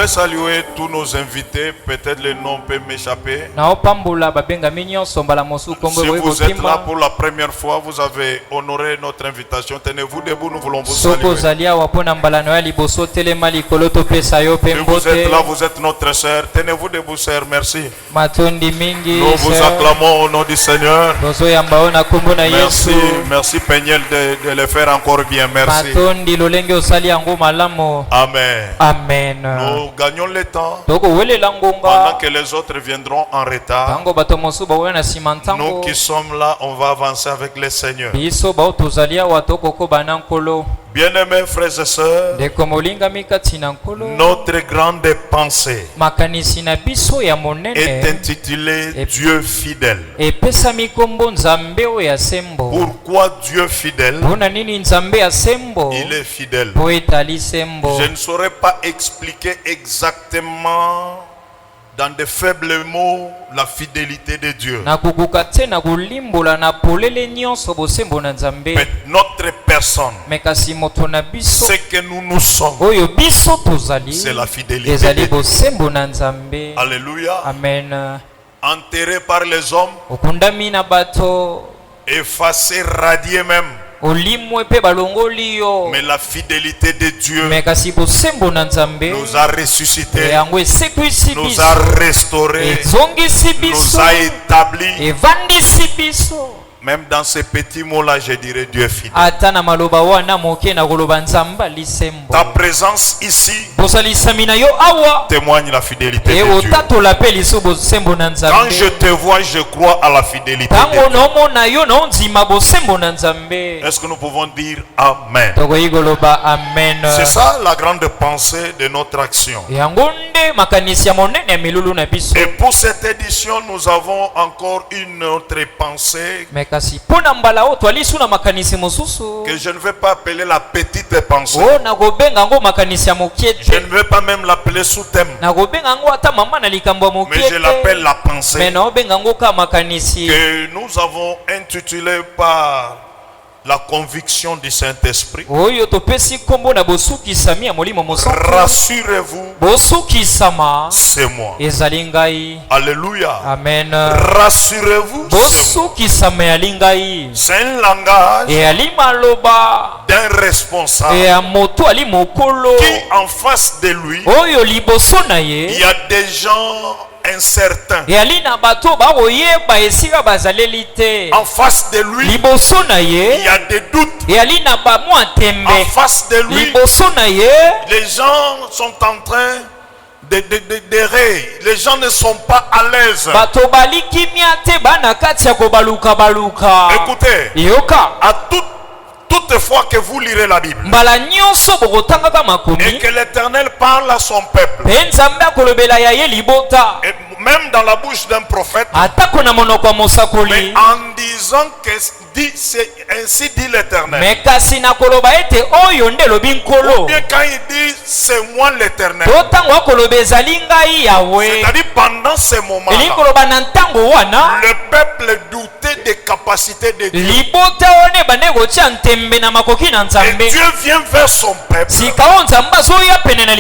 voudrais saluer tous nos invités. Peut-être le nom peut m'échapper. Si vous êtes là pour la première fois, vous avez honoré notre invitation. Tenez-vous debout, nous voulons vous saluer. Si vous êtes là, vous êtes notre sœur. Tenez-vous debout, sœur. Merci. Nous vous acclamons au nom du Seigneur. Merci, merci Peignel de le faire encore bien. Merci. Amen. Amen. Nous gagnons le temps pendant que les autres viendront en retard. Nous qui sommes là, on va avancer avec le Seigneur. Bien-aimés frères et sœurs, notre grande pensée est intitulée Dieu fidèle. Pourquoi Dieu fidèle? Il est fidèle. Je ne saurais pas expliquer exactement dans de faibles mots la fidélité de Dieu. Notre personne, ce que nous sommes, c'est la fidélité de Dieu. Alléluia. Amen. Enterré par les hommes, effacé, radié même. Mais la fidélité de Dieu nous a ressuscités, nous a restaurés, nous a établis. Même dans ces petits mots-là, je dirais Dieu est fidèle. Ta présence ici témoigne la fidélité de Dieu. Quand je te vois, je crois à la fidélité de Dieu. Est-ce que nous pouvons dire Amen? C'est ça la grande pensée de notre action. Et pour cette édition, nous avons encore une autre pensée que je ne vais pas appeler la petite pensée. Je ne vais pas même l'appeler sous-thème, mais je l'appelle la pensée que nous avons intitulée par la conviction du Saint-Esprit. Rassurez-vous, c'est moi. Alléluia. Amen. Rassurez-vous, c'est moi. C'est un langage d'un responsable qui en face de lui, il y a des gens incertain. En face de lui, il y a des doutes. En face de lui, les gens sont en train d'errer. Les gens ne sont pas à l'aise. Écoutez, à toute fois que vous lirez la Bible et que l'Éternel parle à son peuple, et même dans la bouche d'un prophète, mais en disant que ainsi dit l'Éternel, ou bien quand il dit c'est moi l'Éternel, c'est-à-dire pendant ce moment-là, le peuple doutait des capacités de Dieu. Et Dieu vient vers son peuple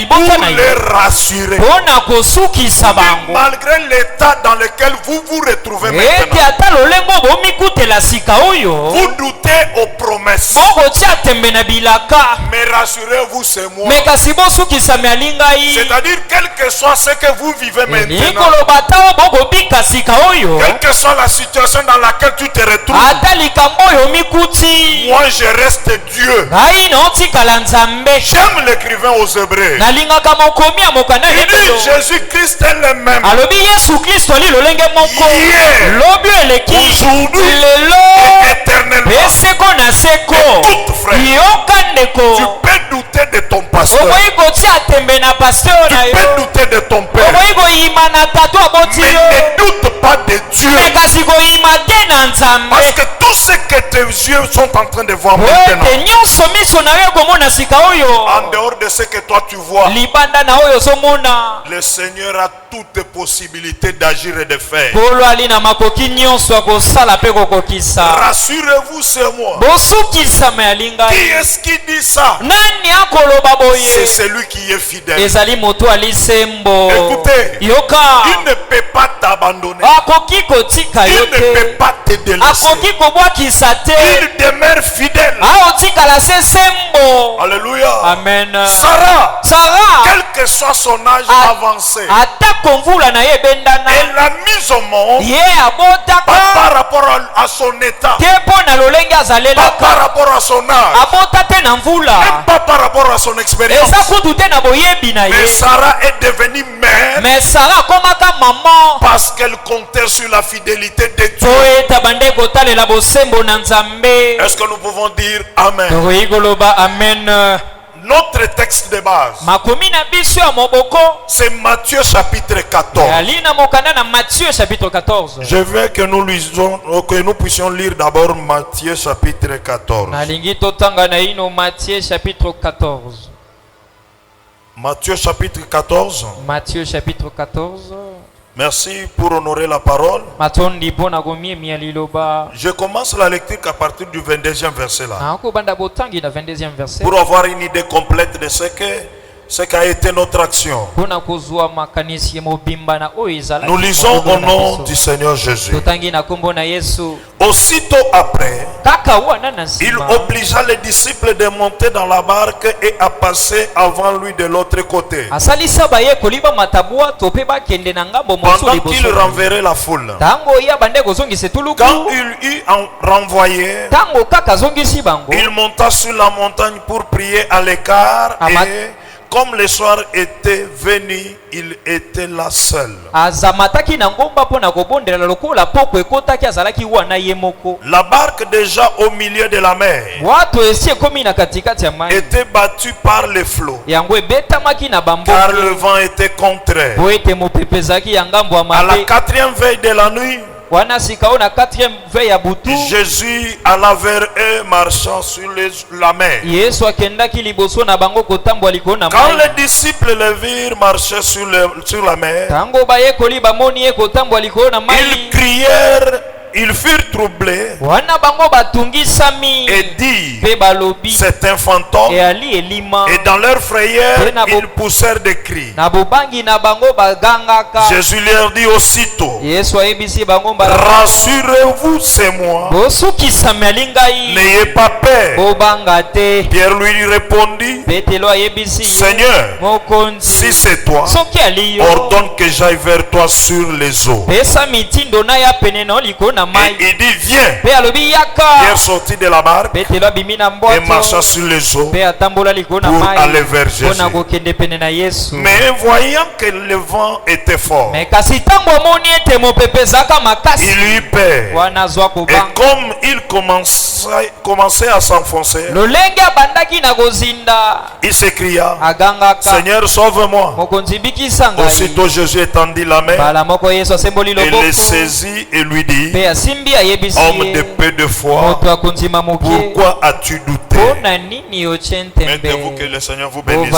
pour les rassurer. Malgré l'état dans lequel vous vous retrouvez maintenant, vous doutez aux promesses. Mais rassurez-vous, c'est moi. C'est-à-dire, quel que soit ce que vous vivez maintenant, quelle que soit la situation dans laquelle tu te retrouves, moi je reste Dieu. J'aime l'écrivain aux Hébreux. Il dit Jésus-Christ est le même hier, aujourd'hui et éternellement. Et tout frère, tu peux douter de ton pasteur, tu peux douter de ton père, mais ne doute pas de Dieu, parce que tout ce que tes yeux sont en train de voir maintenant, en dehors de ce que toi tu vois, le Seigneur a toutes possibilités d'agir et de faire. Rassurez-vous, c'est moi. Qui est-ce qui dit ça? C'est celui celui qui est fidèle. Écoutez, il ne peut pas t'abandonner. Il Il ne peut pas te délaisser. Il demeure fidèle. Alléluia. Amen. Sarah, quel que soit son âge avancé, elle l'a mise au monde pas par rapport à son état, pas par rapport à son âge, même pas par rapport à son expérience. Mais Sarah est devenue mère parce qu'elle comptait sur la fidélité de Dieu. Est-ce que nous pouvons dire Amen? Notre texte de base, c'est Matthieu chapitre 14. Je veux que nous lisons, que nous puissions lire d'abord Matthieu chapitre 14. Matthieu chapitre 14. Matthieu chapitre 14. Matthieu chapitre 14. Merci pour honorer la parole. Je commence la lecture qu'à partir du 22e verset là. Pour avoir une idée complète de ce qu'a été notre action. Nous lisons au nom du Seigneur Jésus. Aussitôt après, il obligea les disciples de monter dans la barque et à passer avant lui de l'autre côté, pendant qu'il renverrait la foule. Quand il eut renvoyé, il monta sur la montagne pour prier à l'écart, et comme le soir était venu, il était là seul. La barque déjà au milieu de la mer était battue par les flots, car le vent était contraire. À la 4e veille de la nuit, Jésus alla vers eux marchant sur la mer. Quand les disciples le virent marcher sur la mer, ils crièrent, ils furent troublés et dirent, c'est un fantôme. Et dans leur frayeur, ils poussèrent des cris. Jésus leur dit aussitôt, rassurez-vous, c'est moi. N'ayez pas peur. Pierre lui répondit, Seigneur, si c'est toi, ordonne que j'aille vers toi sur les eaux. Et il dit, viens. Pierre sortit de la barque et marcha sur les eaux pour aller vers Jésus. Mais voyant que le vent était fort, il eut peur. Et comme il commençait à s'enfoncer, il s'écria, Seigneur, sauve-moi. Aussitôt Jésus étendit la main et le saisit et lui dit, homme de peu de foi, pourquoi as-tu douté? Mettez-vous, que le Seigneur vous bénisse.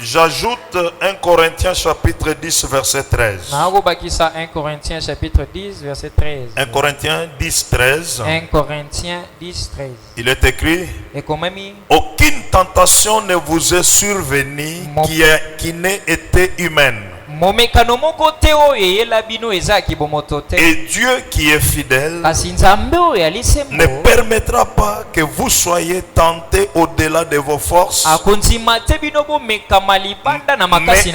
J'ajoute 1 Corinthiens chapitre 10 verset 13. 1 Corinthiens chapitre 10 verset 13. 1 Corinthiens 10 13. 1 Corinthiens 10 13. Il est écrit, aucune tentation ne vous est survenue qui n'ait été humaine. Et Dieu qui est fidèle ne permettra pas que vous soyez tentés au-delà de vos forces. Mais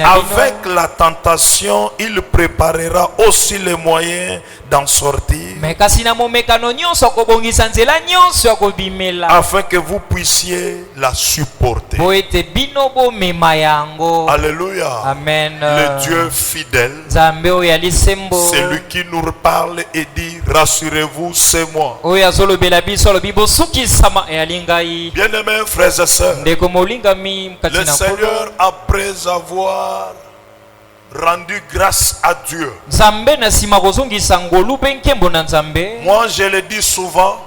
avec la tentation, il préparera aussi les moyens d'en sortir, afin que vous puissiez la supporter. Alléluia. Amen. Le Dieu fidèle, c'est lui qui nous parle et dit, rassurez-vous, c'est moi. Bien-aimés frères et sœurs, le Seigneur, après avoir rendu grâce à Dieu, moi je le dis souvent,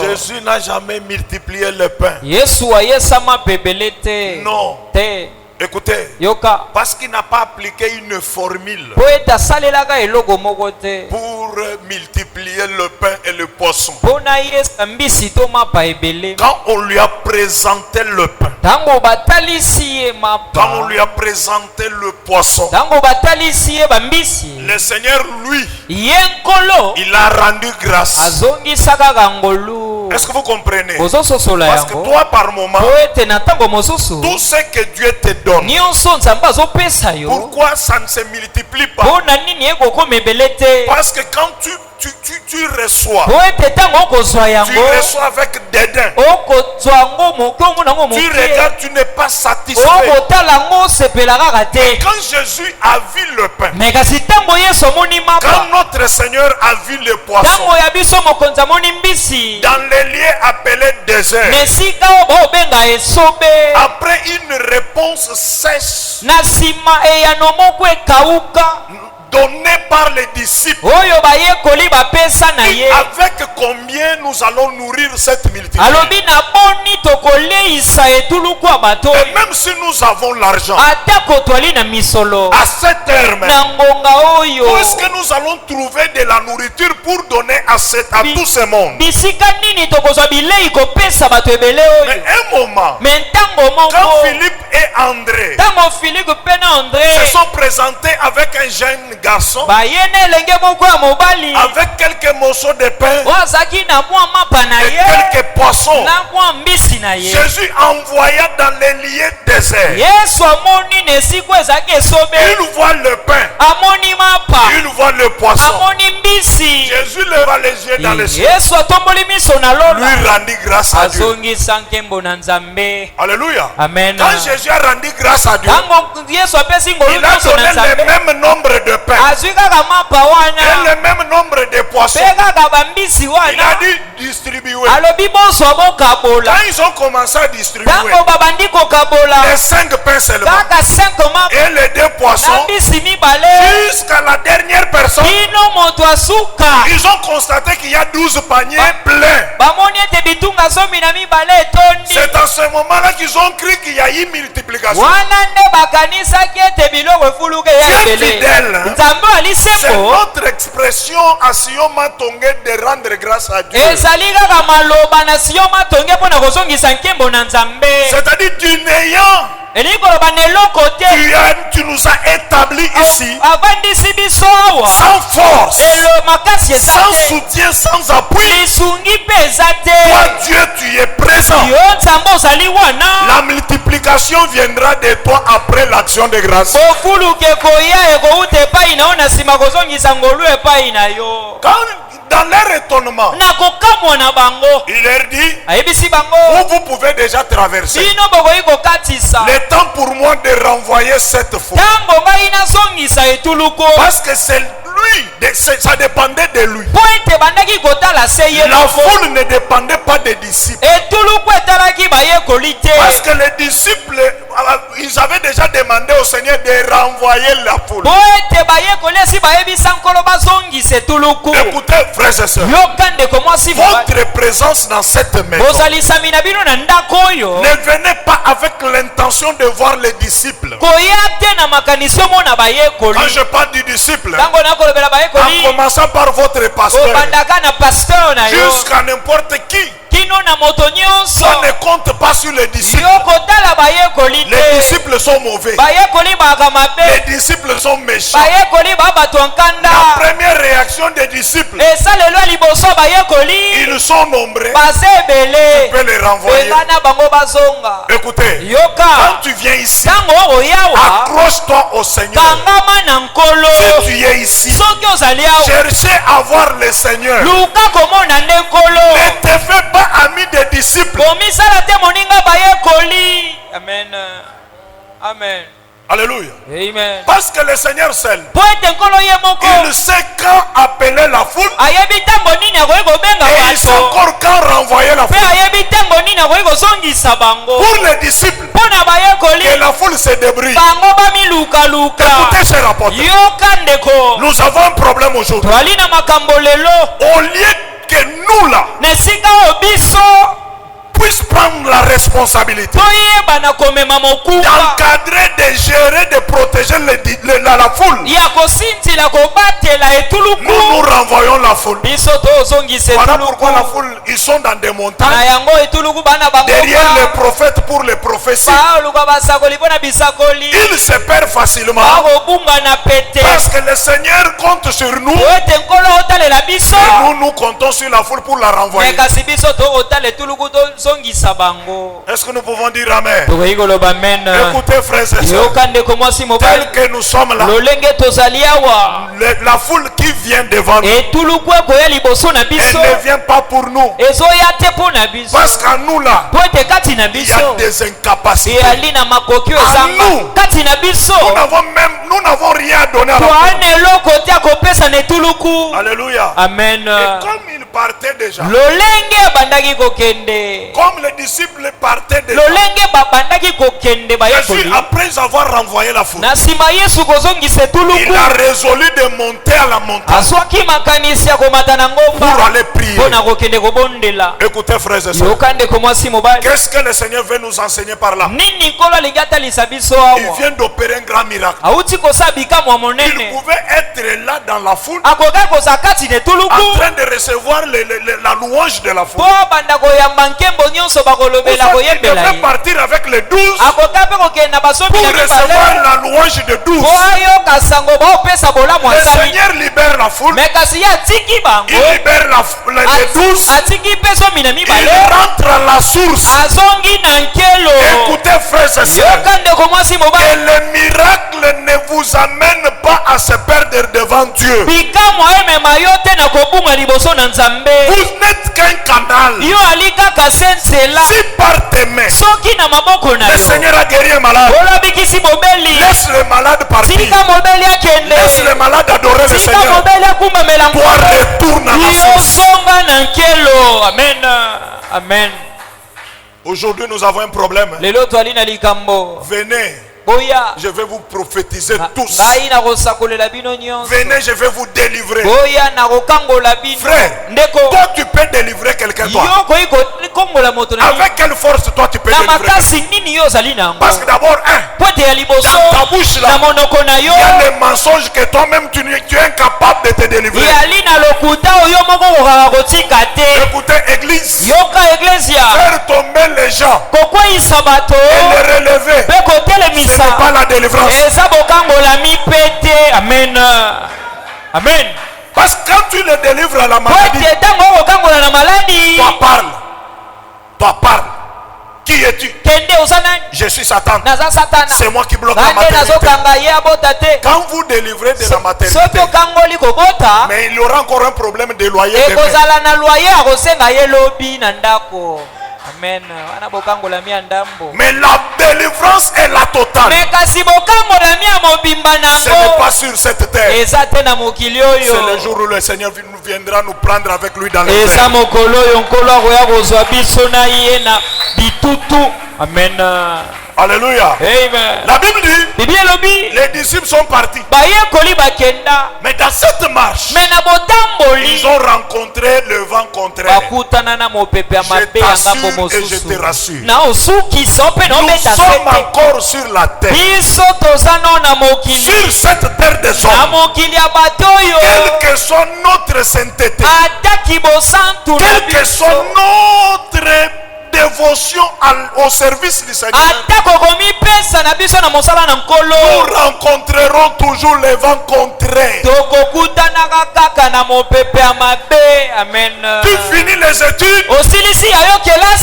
Jésus n'a jamais multiplié le pain. Non. Écoutez, parce qu'il n'a pas appliqué une formule pour multiplier le pain et le poisson. Quand on lui a présenté le pain, quand on lui a présenté le poisson, le Seigneur, lui, il a rendu grâce. Est-ce que vous comprenez? Parce que toi, par moment, tout ce que Dieu te donne, pourquoi ça ne se multiplie pas? Parce que quand tu reçois, tu reçois avec dédain. Tu regardes, tu n'es pas satisfait. Et quand Jésus a vu le pain, quand notre Seigneur a vu le poisson, dans les lieux appelés désert, après une réponse sèche donné par les disciples, avec combien nous allons nourrir cette multitude? Et même si nous avons l'argent, à cette heure même, où est-ce que nous allons trouver de la nourriture pour donner à tout ce monde? Mais un moment, quand Philippe et André se sont présentés avec un jeune garçon, avec quelques morceaux de pain et quelques poissons, Jésus envoya dans les lieux déserts. Il voit le pain, il voit le poisson. Jésus leva les yeux dans les cieux, lui rendit grâce à Dieu. Alléluia. Amen. Quand Jésus a rendu grâce à Dieu, il a donné le même nombre de pain et le même nombre de poissons. Il a dit distribuer. Quand ils ont commencé à distribuer les 5 pains seulement et les 2 poissons, jusqu'à la dernière personne, ils ont constaté qu'il y a 12 paniers pleins. C'est à ce moment-là qu'ils ont cru qu'il y a eu multiplication. Dieu fidèle, c'est notre expression à Sion Matongé de rendre grâce à Dieu. C'est-à-dire du néant, tu nous as établis ici sans force, sans soutien, sans appui. Toi Dieu, tu es présent. La multiplication viendra de toi après l'action de grâce. Quand dans leur étonnement, il leur dit, vous pouvez déjà traverser. Le temps pour moi de renvoyer cette foule. Parce que c'est lui, ça dépendait de lui. La foule ne dépendait pas des disciples. Parce que les disciples, ils avaient déjà demandé au Seigneur de renvoyer la foule. Écoutez, frères et sœurs, votre présence dans cette maison ne venez pas avec l'intention de voir les disciples. Quand je parle du disciple, en commençant par votre pasteur jusqu'à n'importe qui, ça ne compte pas sur les disciples. Les disciples sont mauvais. Les disciples sont méchants. La première réaction des disciples, ils sont nombreux. Tu peux les renvoyer. Écoutez, quand tu viens ici, accroche-toi au Seigneur. Si tu es ici, cherchez à voir le Seigneur. Ne te fais pas ami des disciples. Amen. Amen. Alléluia. Amen. Parce que le Seigneur seul, il sait quand appeler la foule et il sait encore quand renvoyer la foule. Pour les disciples, que la foule se débrouille. Écoutez, cher apôtre, nous avons un problème aujourd'hui. Au lieu que nous là puisse prendre la responsabilité d'encadrer, de gérer, de protéger la foule. Nous renvoyons la foule. Voilà pourquoi la foule, ils sont dans des montagnes. Derrière les prophètes pour les prophéties. Ils se perdent facilement. Parce que le Seigneur compte sur nous. Et nous comptons sur la foule pour la renvoyer. Est-ce que nous pouvons dire Amen? Écoutez frères et sœurs, tel que nous sommes là, la foule qui vient devant nous, elle ne vient pas pour nous. Parce qu'à nous là, il y a des incapacités. Nous n'avons rien donné à la foule. Alléluia. Amen. Et comme ils partaient déjà, comme les disciples partaient déjà, Jésus, après avoir renvoyé la foule, il a résolu de monter à la montagne pour aller prier. Écoutez frères et sœurs, qu'est-ce que le Seigneur veut nous enseigner par là? Il vient d'opérer un grand miracle. Il pouvait être là dans la foule, en train de recevoir la louange de la foule. Il devait partir avec les 12 pour recevoir la louange de 12. Le Seigneur libère la foule. Il libère les 12. Il rentre à la source. Écoutez frères et sœurs, que le miracle ne vous amène pas à se perdre devant Dieu. Vous n'êtes qu'un canal. Si par tes mains le Seigneur a guéri un malade, laisse le malade partir. Laisse le malade adorer le Seigneur. Toi retourne à la source. Amen. Amen. Aujourd'hui nous avons un problème. Venez. Je vais vous prophétiser tous. Venez, je vais vous délivrer. Frère, toi tu peux délivrer quelqu'un, toi. Avec quelle force toi tu peux délivrer quelqu'un? Parce que d'abord, dans ta bouche là, il y a les mensonges que toi-même tu es incapable de te délivrer. Écoutez, église, faire tomber les gens et les relever, ce n'est pas la délivrance. Amen. Amen. Parce que quand tu le délivres à la maladie, toi parle. Toi parle. Qui es-tu? Je suis Satan. C'est moi qui bloque la maternité. Quand vous délivrez de la maternité, mais il y aura encore un problème de loyer. Amen. Mais la délivrance est la totale. Ce n'est pas sur cette terre. C'est le jour où le Seigneur viendra nous prendre avec lui dans le ciel. Amen. Alléluia. Amen. La Bible dit, les disciples sont partis. Mais dans cette marche, ils ont rencontré le vent contraire. Je t'assure et je te rassure, nous sommes encore sur la terre. Sur cette terre des hommes. Quelle que soit notre sainteté, quelle que soit notre dévotion au service du Seigneur, nous rencontrerons toujours les vents contraires. Tu finis les études,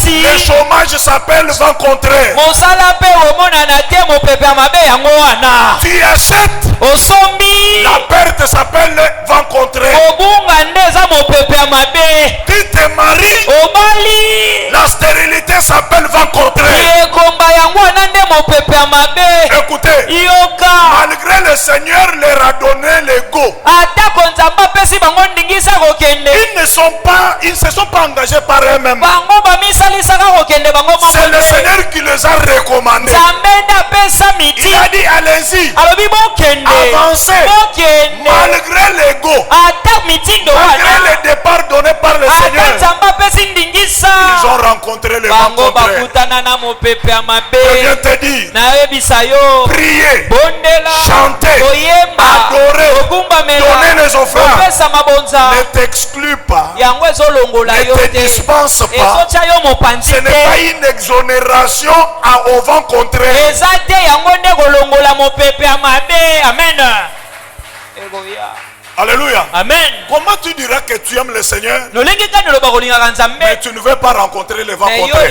le chômage s'appelle vent contraire. Tu achètes, la perte s'appelle vent contraire. Tu te maries, la stérilité s'appelle vent contraire. Écoutez, malgré le Seigneur leur a donné l'ego, ils ne se sont pas engagés par eux-mêmes. C'est le Seigneur qui les a recommandés. Il a dit allez-y, avancez, malgré l'ego, malgré le départ donné par le Seigneur. Ils ont rencontré rencontrer le vent contraire. Je viens te dire, priez, chanter, adorer, donner les offrandes ne t'exclut pas, ne te dispense pas. Ce n'est pas une exonération au vent contraire. Amen. Alléluia. Amen. Comment tu diras que tu aimes le Seigneur, mais tu ne veux pas rencontrer le vent contraire?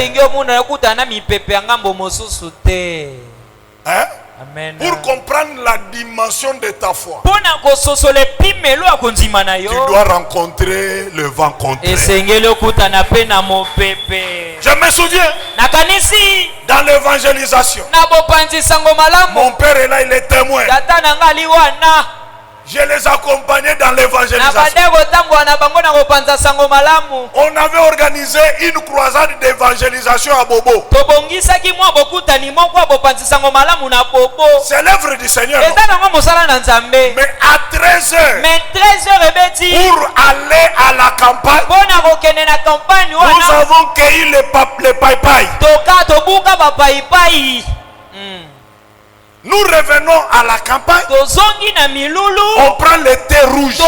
Hein? Amen. Pour comprendre la dimension de ta foi, tu dois rencontrer le vent contraire. Je me souviens, dans l'évangélisation, mon père est là, il est témoin. Je les accompagnais dans l'évangélisation. On avait organisé une croisade d'évangélisation à Bobo. C'est l'œuvre du Seigneur. Mais à 13h, pour aller à la campagne, nous avons cueilli les païpaïs. Nous revenons à la campagne. On prend le thé rouge.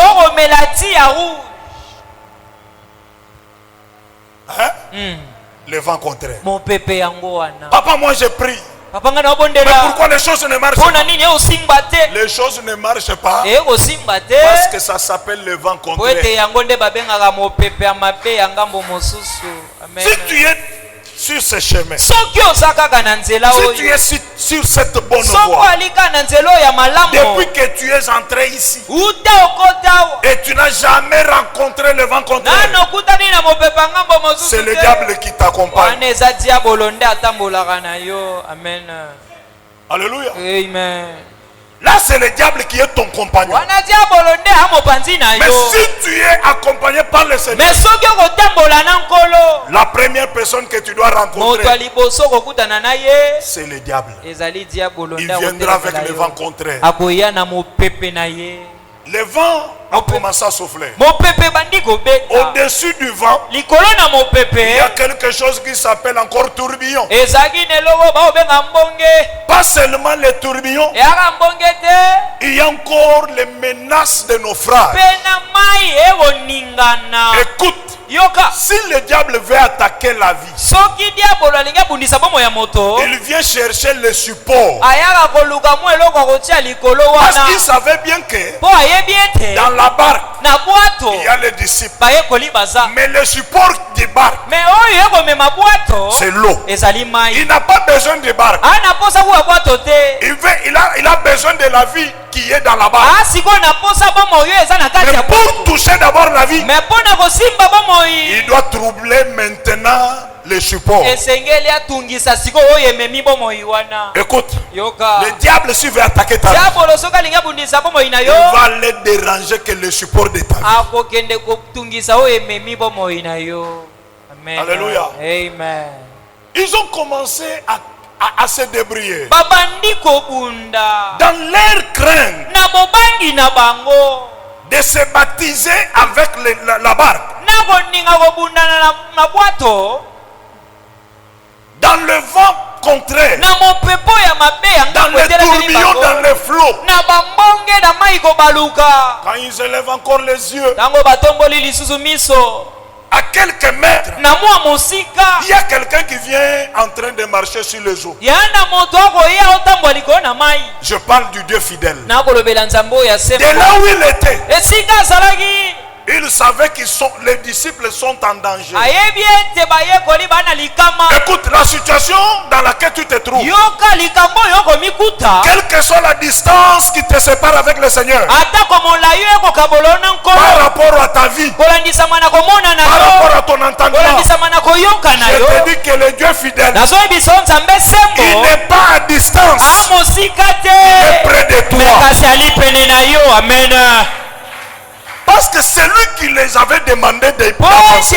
Hein? Le vent contraire. Papa, moi j'ai pris. Mais pourquoi les choses ne marchent pas? Les choses ne marchent pas parce que ça s'appelle le vent contraire. Si tu es sur ce chemin, si tu es sur cette bonne voie, depuis que tu es entré ici et tu n'as jamais rencontré le vent contraire, c'est le diable qui t'accompagne. Alléluia. Amen. Là, c'est le diable qui est ton compagnon. Mais si tu es accompagné par le Seigneur, la première personne que tu dois rencontrer, c'est le diable. Il viendra avec le vent contraire. Le vent a commencé à souffler. Au-dessus du vent, il y a quelque chose qui s'appelle encore tourbillon. Pas seulement les tourbillons, il y a encore les menaces de nos frères. Écoute, si le diable veut attaquer la vie, il vient chercher le support. Parce qu'il savait bien que dans la barque, il y a les disciples. Mais le support des barques, c'est l'eau. Il n'a pas besoin de barque. Il a besoin de la vie qui est dans la barque. Mais pour toucher d'abord la vie, il doit troubler maintenant le support. Écoute, le diable s'il veut attaquer ta vie, il va le déranger que le support de ta vie. Alléluia. Amen. Ils ont commencé à se débrouiller dans leur crainte de se baptiser avec la barque. Dans le vent contraire, dans les tourbillons, dans les flots, quand ils élèvent encore les yeux, à quelques mètres, il y a quelqu'un qui vient en train de marcher sur les eaux. Je parle du Dieu fidèle. De là où il était, il savait que les disciples sont en danger. Écoute, la situation dans laquelle tu te trouves, quelle que soit la distance qui te sépare avec le Seigneur, par rapport à ta vie, par rapport à ton entendement, je te dis que le Dieu fidèle, il n'est pas à distance, il est près de toi. Amen. Parce que c'est lui qui les avait demandé d'avancer.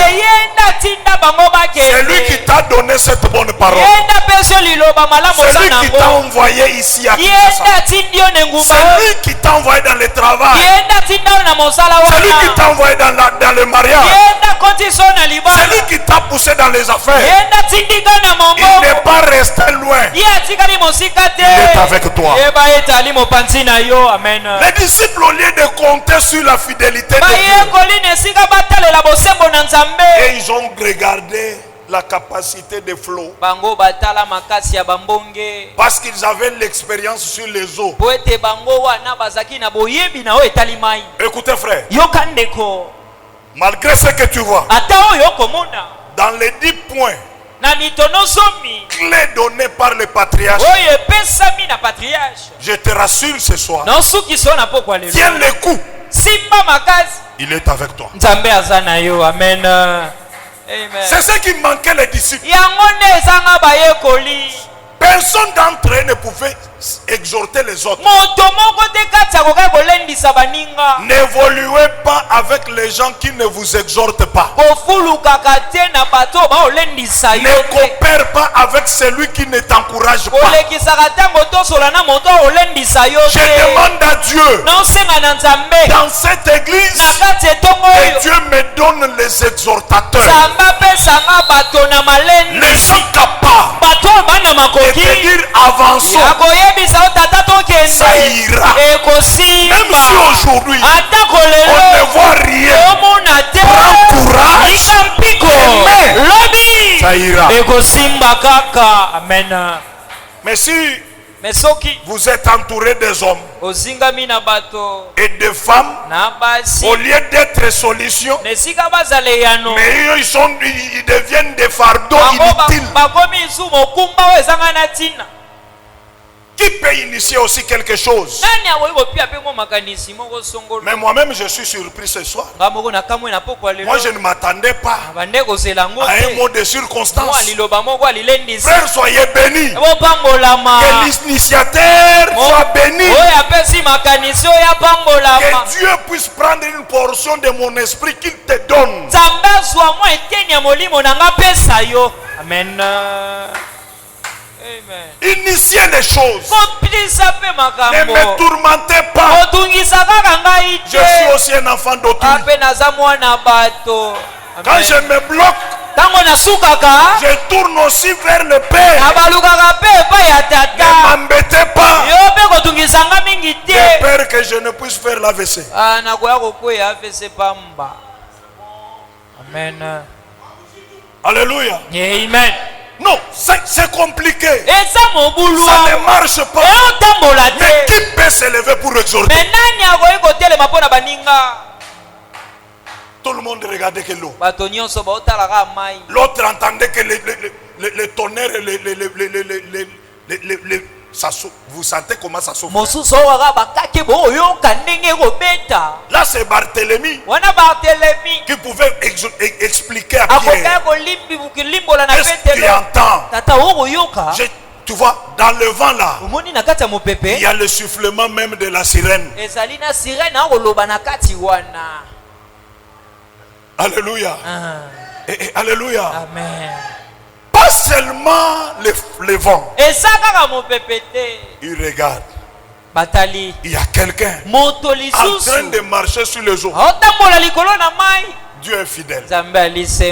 C'est lui qui t'a donné cette bonne parole. C'est lui qui t'a envoyé ici à Kinshasa. C'est lui qui t'a envoyé dans le travail, celui qui t'a envoyé dans le mariage, celui qui t'a poussé dans les affaires, il n'est pas resté loin. Il est avec toi. Les disciples, au lieu de compter sur la fidélité de Dieu, et ils ont regardé la capacité de flot, parce qu'ils avaient l'expérience sur les eaux. Écoutez frère, malgré ce que tu vois, dans les 10 points clés donnés par le patriarche, je te rassure ce soir, tiens le coup, il est avec toi. Amen. C'est ce qui manquait les disciples. Personne d'entre eux ne pouvait exhorter les autres. N'évoluez pas avec les gens qui ne vous exhortent pas. Ne coopère pas avec celui qui ne t'encourage pas. Je demande à Dieu, dans cette église, que Dieu me donne les exhortateurs, les gens capables de dire avançons. Ça ira. Même si aujourd'hui on ne voit rien, prends courage, mais ça ira. Amen. Mais si vous êtes entouré des hommes et des femmes, au lieu d'être solutions, mais ils deviennent des fardeaux inutiles. Qui peut initier aussi quelque chose? Mais moi-même je suis surpris ce soir. Moi je ne m'attendais pas à un mot de circonstance. Frère, soyez bénis. Que l'initiateur soit béni. Que Dieu puisse prendre une portion de mon esprit qu'il te donne. Amen. Initiez les choses. Ne me tourmentez pas. Je suis aussi un enfant d'autrui. Quand je me bloque, je tourne aussi vers le Père. Ne m'embêtez pas. J'ai peur que je ne puisse faire l'AVC. Amen. Alléluia. Amen. Non, c'est compliqué. Ça ne marche pas. Mais qui peut s'élever pour exhorter? Tout le monde regardait que l'eau. L'autre entendait que le tonnerre et vous sentez comment ça souffle? Là c'est Barthélemy qui pouvait expliquer à Pierre. Est-ce que tu entends? Tu vois, dans le vent là, il y a le sifflement même de la sirène. Alléluia. Alléluia. Amen. Pas seulement le vent. Il regarde. Il y a quelqu'un en train de marcher sur les eaux. Dieu est fidèle.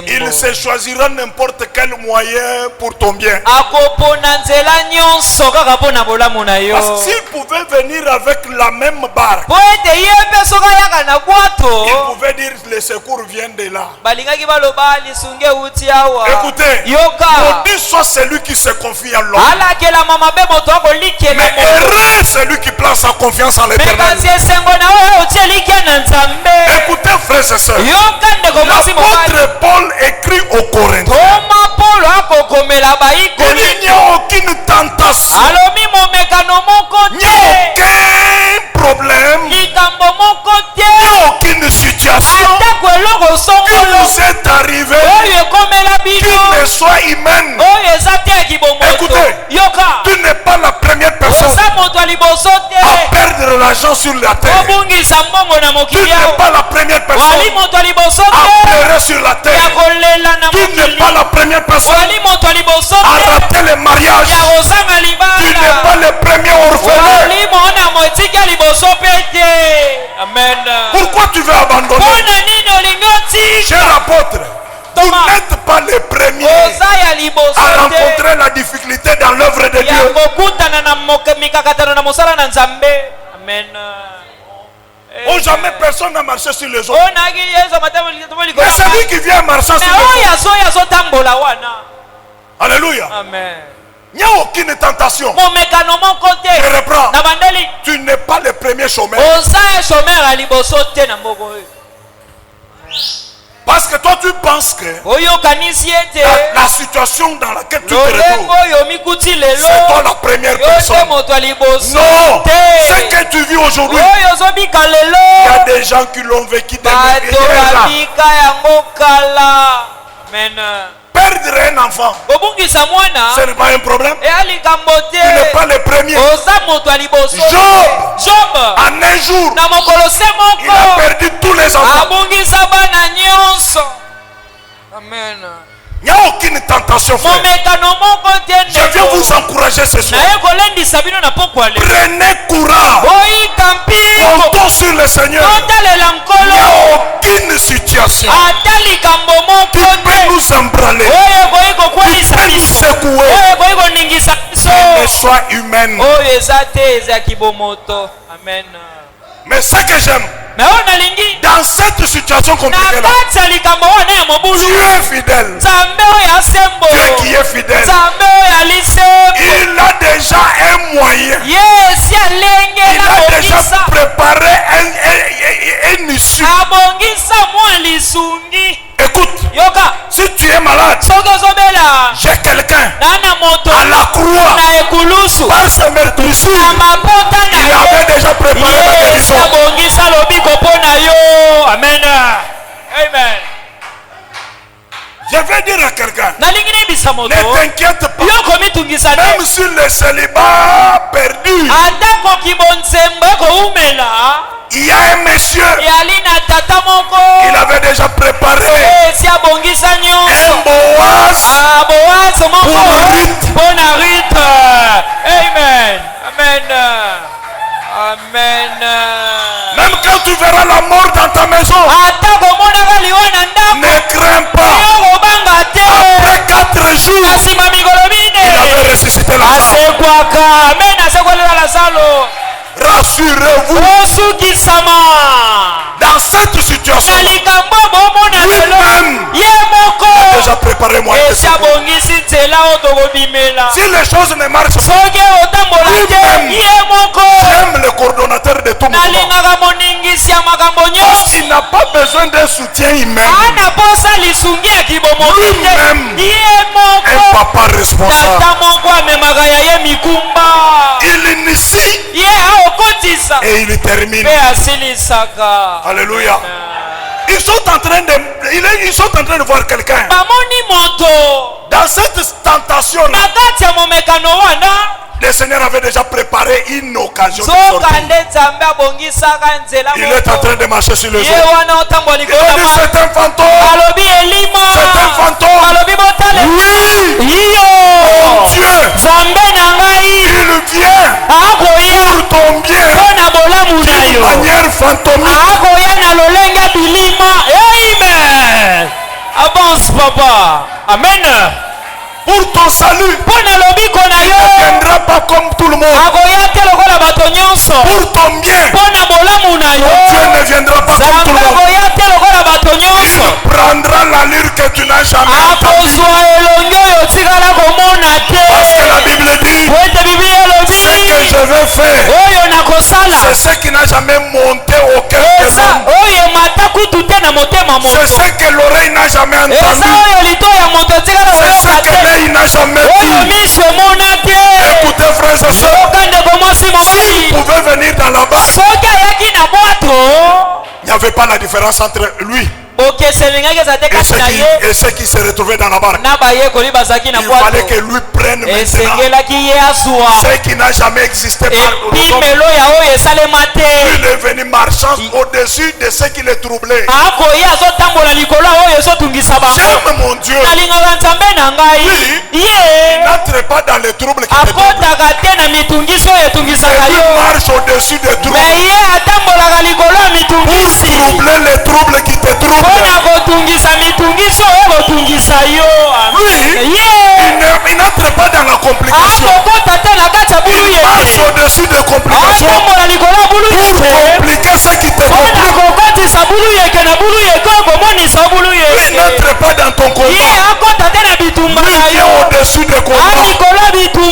Il se choisira n'importe quel moyen pour ton bien. Parce que s'il pouvait venir avec la même barque, il pouvait dire le secours vient de là. Écoutez, maudit soit celui qui se confie en l'homme, mais heureux celui qui place sa confiance en l'Éternel. Écoutez frères et sœurs, l'apôtre Paul écrit aux Corinthiens, il n'y a aucune tentation, il n'y a aucun problème, il n'y a aucune situation qui vous est arrivée qui ne soit humaine. Écoutez, tu n'es pas la première première personne à perdre l'argent sur la terre. Tu n'es pas la première personne à pleurer sur la terre. Tu n'es pas la première personne à rater le mariage. Tu n'es pas le premier orphelin. Amen. Pourquoi tu veux abandonner? Cher apôtre, vous n'êtes pas les premiers à rencontrer la difficulté dans l'œuvre de Dieu. Amen. Oh, jamais personne n'a marché sur les autres. Mais c'est lui qui vient marcher sur les autres. Alléluia. Amen. Il n'y a aucune tentation. Je reprends. Tu n'es pas le premier chômeur. Parce que toi tu penses que la situation dans laquelle tu te retrouves, c'est toi la première personne. Non, ce que tu vis aujourd'hui, il y a des gens qui l'ont vécu des Amen. Perdre un enfant, ce n'est pas un problème. Tu n'es pas le premier. Job, en un jour, il a perdu tous les enfants. Amen. Il n'y a aucune tentation, frère. Je viens vous encourager ce soir. Prenez courage. Comptons sur le Seigneur. Il n'y a aucune situation qui peut nous embraler, qui peut nous secouer, qui ne soit humaine. Amen. Mais ce que j'aime, dans cette situation compliquée là, tu es fidèle. Dieu qui est fidèle, il a déjà un moyen. Il a déjà préparé une issue. Écoute, si tu es malade, j'ai quelqu'un à la croix, par ce meurtrissure, il avait déjà préparé la guérison. Amen. Amen. Je vais dire à quelqu'un, ne t'inquiète pas, même si le célibat perdu, il y a un monsieur, il avait déjà préparé un Boaz pour Ruth. Amen. Amen. Amen. Même quand tu verras la mort dans ta maison, ne crains pas. Après 4 jours, il avait ressuscité Lazare. Rassurez-vous, dans cette situation, lui-même a déjà préparé moi. Si les choses ne marchent pas, lui-même, j'aime le coordonnateur de tout mouvement. Il n'a pas besoin d'un soutien humain. Lui-même, un papa responsable. Il initie et il termine. Alléluia. Ils sont en train de voir quelqu'un. Dans cette tentation là, le Seigneur avait déjà préparé une occasion de sortir. Il est en train de marcher sur les eaux. Il a dit c'est un fantôme. C'est un fantôme. Oui. Mon Dieu. Il vient pour ton bien d'une manière fantomique. Amen. Avance, papa. Amen. Pour ton salut, il ne viendra pas comme tout le monde. Pour ton bien, Dieu ne viendra pas comme tout le monde. Il prendra l'allure que tu n'as jamais entendue. Parce que la Bible dit, ce que je vais faire, c'est ce qui n'a jamais monté au cœur de l'homme. C'est ce que l'oreille n'a jamais entendu. C'est ce que l'œil n'a jamais dit. Écoutez, frères et sœurs, s'il pouvait venir dans la barque, il n'y avait pas la différence entre lui Et ceux qui se retrouvaient dans la barque, il fallait que lui prenne maintenant ce qui n'a jamais existé par l'homme. Il est venu marchant au-dessus de ce qui le troublait. J'aime mon Dieu. Lui, il n'entre pas dans les troubles qui te troublent. Il marche au-dessus des troubles pour troubler les troubles qui te troublent. Lui, il n'entre pas dans la complication. Il marche au-dessus des complications pour compliquer ce qui te complique. Il n'entre pas dans ton combat. Lui vient au-dessus des combats pour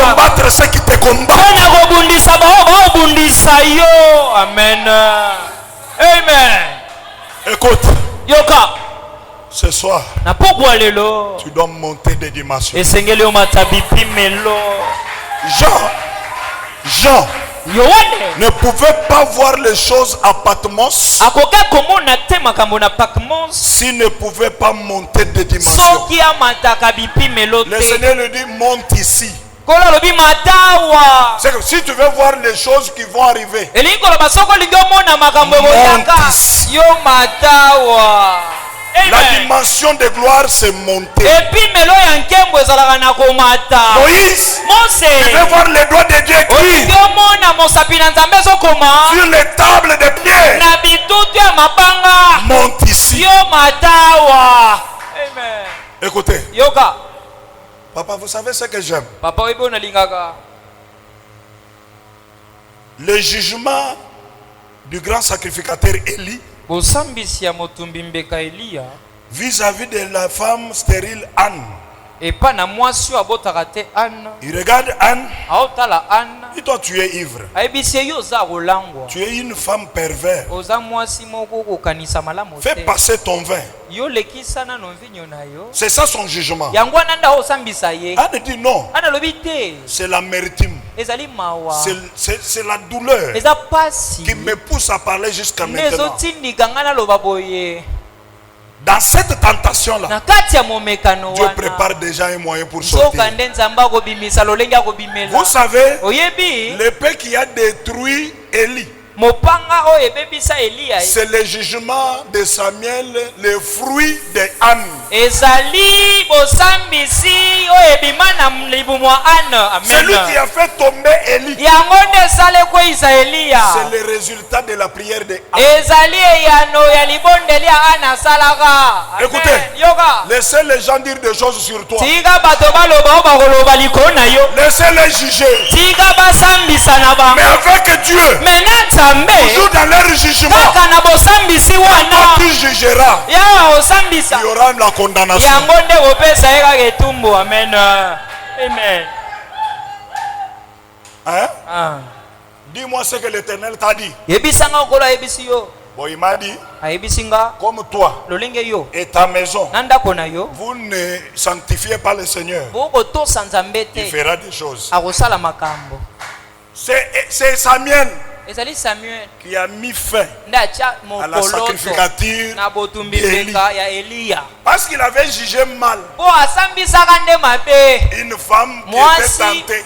combattre ce qui te combat. Amen. Amen. Écoute. Ce soir, tu dois monter des dimensions. Jean ne pouvait pas voir les choses à Patmos s'il ne pouvait pas monter des dimensions. Le Seigneur lui dit, monte ici. C'est que si tu veux voir les choses qui vont arriver, monte ici. La dimension de gloire c'est monter. Moïse, tu veux voir les doigts de Dieu écrits sur les tables de pierre. Monte ici. Écoutez. Papa, vous savez ce que j'aime? Le jugement du grand sacrificateur Élie vis-à-vis de la femme stérile Anne. Il regarde Anne. Et toi tu es ivre. Tu es une femme perverse. Fais passer ton vin. C'est ça son jugement. Anne dit non. C'est l'amertume. C'est la douleur qui me pousse à parler jusqu'à maintenant. Dans cette tentation-là, Dieu prépare déjà un moyen pour sortir. Vous savez, l'épée qui a détruit Élie, c'est le jugement de Samuel, le fruit de Anne. C'est lui qui a fait tomber Élie. C'est le résultat de la prière de Anne. Écoutez, laissez les gens dire des choses sur toi. Laissez-les juger. Mais avec Dieu, toujours dans leur jugement, quand tu jugeras, il y aura la condamnation. Amen. Amen. Hein? Dis-moi ce que l'Éternel t'a dit. Bon, il m'a dit, comme toi et ta maison, vous ne sanctifiez pas le Seigneur, il fera des choses. C'est Samuel qui a mis fin à la sacrificature d'Élie. Parce qu'il avait jugé mal une femme qui était tentée.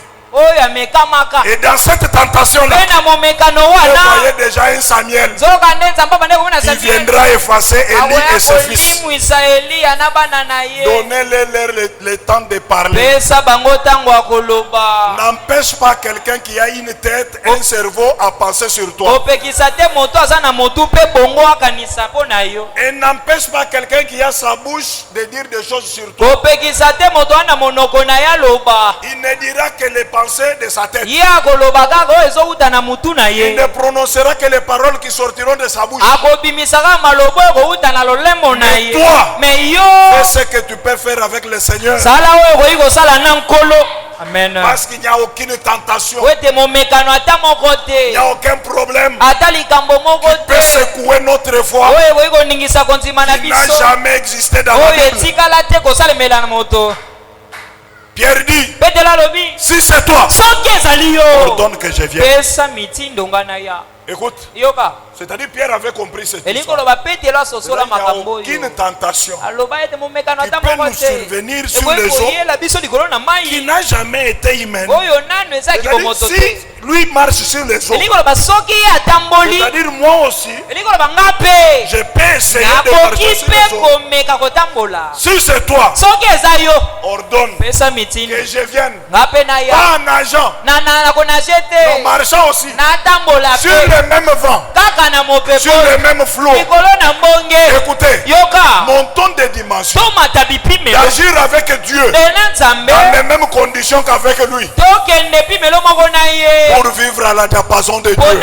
Et dans cette tentation-là, vous voyez déjà un Samuel qui viendra effacer Élie et ses fils. Donnez-leur le temps de parler. N'empêche pas quelqu'un qui a une tête, un cerveau à penser sur toi. Et n'empêche pas quelqu'un qui a sa bouche de dire des choses sur toi. Il ne dira que les pensées de sa tête. Il ne prononcera que les paroles qui sortiront de sa bouche. Mais toi, fais ce que tu peux faire avec le Seigneur. Amen. Parce qu'il n'y a aucune tentation. Il n'y a aucun problème qui peut secouer notre foi. Il n'a jamais existé dans la Bible. Pierre dit, si c'est toi, ordonne que je vienne. Écoute. Yoka. C'est-à-dire Pierre avait compris cette histoire. Il n'y a aucune tentation qui peut nous survenir sur les eaux qui n'a jamais été humaine. C'est-à-dire si lui marche sur les eaux, c'est-à-dire moi aussi, je peux essayer de marcher sur les eaux. Si c'est toi, ordonne que je vienne. Pas en nageant, en marchant aussi sur le même vent, sur le même flot. Écoutez, montons des dimensions, d'agir avec Dieu dans les mêmes conditions qu'avec lui, pour vivre à la diapason de Dieu.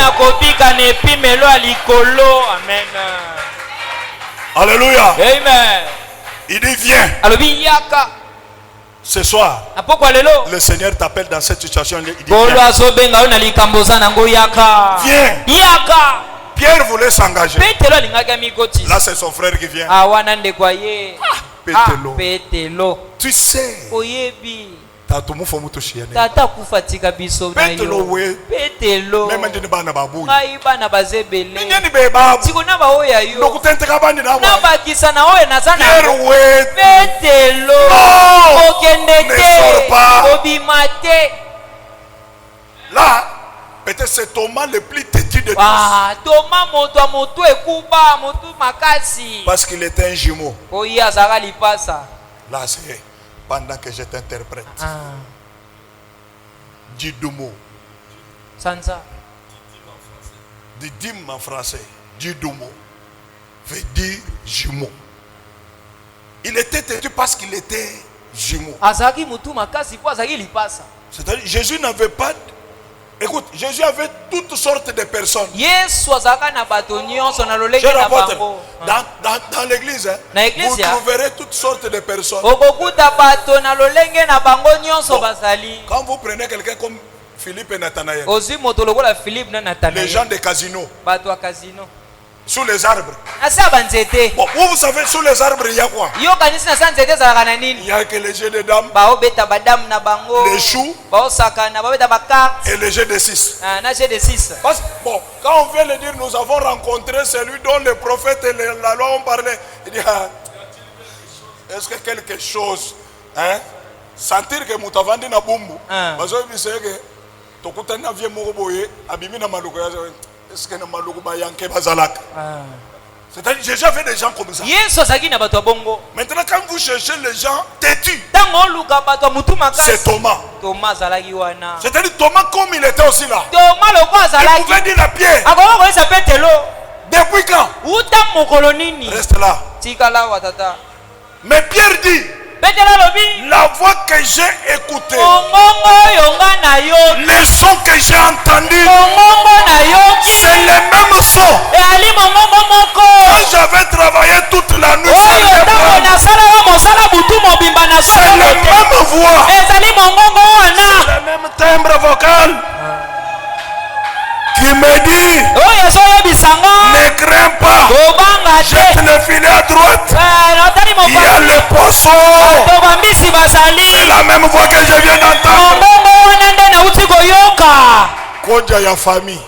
Amen. Alléluia. Amen. Il dit viens. Ce soir, le Seigneur t'appelle dans cette situation. Il dit viens. Pierre voulait s'engager. Là, c'est son frère qui vient. Pételo. Tu sais. Tata kufatika biso na yo. Petelo. Ngai bana bazebele. Tikona ba oya yo. Na bakisa na oya nazana. Petelo. Okendeke. Obimate. Là, peut-être c'est Thomas le plus têtu de tous. Thomas moto ekuba moto makasi. Parce qu'il était un jumeau. Oya zaka lipasa. Là c'est pendant que je t'interprète. Dis deux mots. Sansa. Didim en français. Dis deux mots. Veut dire jumeau. Il était têtu parce qu'il était jumeau. C'est-à-dire Jésus n'avait pas. Écoute, Jésus avait toutes sortes de personnes. Je rapporte, dans l'église, vous trouverez toutes sortes de personnes. Quand vous prenez quelqu'un comme Philippe et Nathanaël, les gens des casinos, sous les arbres. Bon, vous savez, sous les arbres, il y a quoi? Il y a que les jeux de dames, les choux et les jeux de 6. Bon, quand on vient le dire, nous avons rencontré celui dont les prophètes et la loi ont parlé. Il dit, est-ce que quelque chose, hein? Sentir que Moutavandi na bumbu, parce que c'est que Tokutana vient Moroboye, Abimina Maloukoya. Est-ce que c'est-à-dire Jésus avait des gens comme ça. Maintenant quand vous cherchez les gens têtus, c'est Thomas. C'est-à-dire Thomas comme il était aussi là, il pouvait dire à Pierre, depuis quand? Reste là. Mais Pierre dit, la voix que j'ai écoutée, les sons que j'ai entendus, c'est les mêmes sons. Quand j'avais travaillé toute la nuit, c'est la même voix, c'est le même timbre vocal qui me dit, ne crains pas, jette le filet à droite, il y a le poisson. C'est la même voix que je viens d'entendre. Koja ya famille.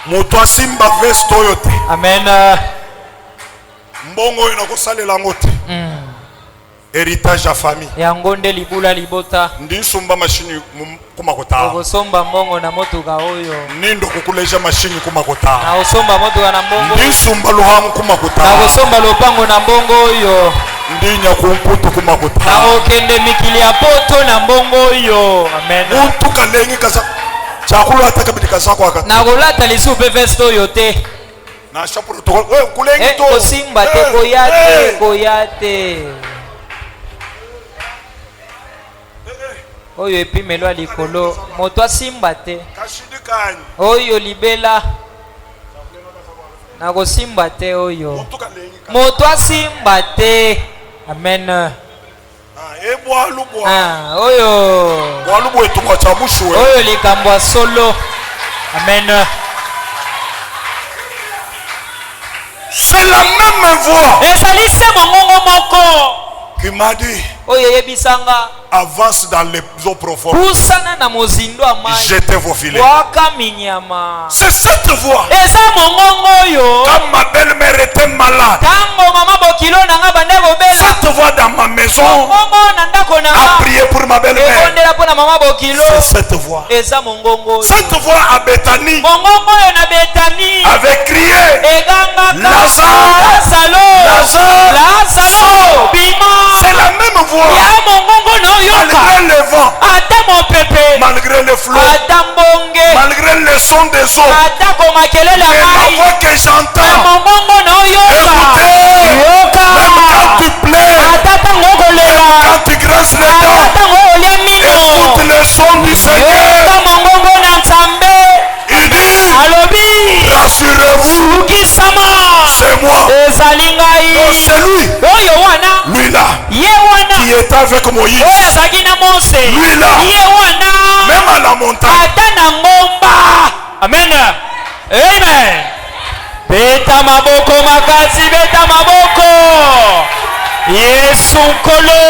Moto simba vesto yote. Amen. Mbongo inakosalela ngote. Héritage ya famille. Yangonde libula libota. Ndinsumba mashini kumakota. Ogosomba mbongo na motuka oyo. Nindo kukuleja mashini kumakota. Na osomba motuka na mbongo. Ndinsumba luhamu kumakota. Na osomba lopango na mbongo oyo. Ndinya kumputu kumakota. Na okende mikili ya poto na mbongo oyo. Amen. Muntu kalengi kasa. Chakula atakabidi kasa kwa kata. Na golata lisupe vesto yote. Na shapu protocol. Wewe kulengi to. Kosimba te koyate koyate. Oyo epimelo alikolo moto asimba te oyo libela na kosimba te oyo moto asimba te. Amen. Oyo likambo solo. Amen. C'est la même voix ezali se mongongo moko qui m'a dit, avance dans les eaux profondes. Jetez vos filets. C'est cette voix. Quand ma belle-mère était malade, cette voix dans ma maison a prié pour ma belle-mère. C'est cette voix. Cette voix à Bethanie avait crié: Lazare, sors. C'est la même voix. Malgré le vent, malgré le flot, malgré le son des eaux, c'est la voix que j'entends. Écoutez, même quand tu pleures, même quand tu grinces les dents, écoute le son du Seigneur. Il dit: rassurez-vous, c'est moi. Non, c'est lui. Lui là, qui était avec Moïse. Lui là, même à la montagne. Amen. Amen. Beta maboko makazi, beta maboko. Yesu kolo.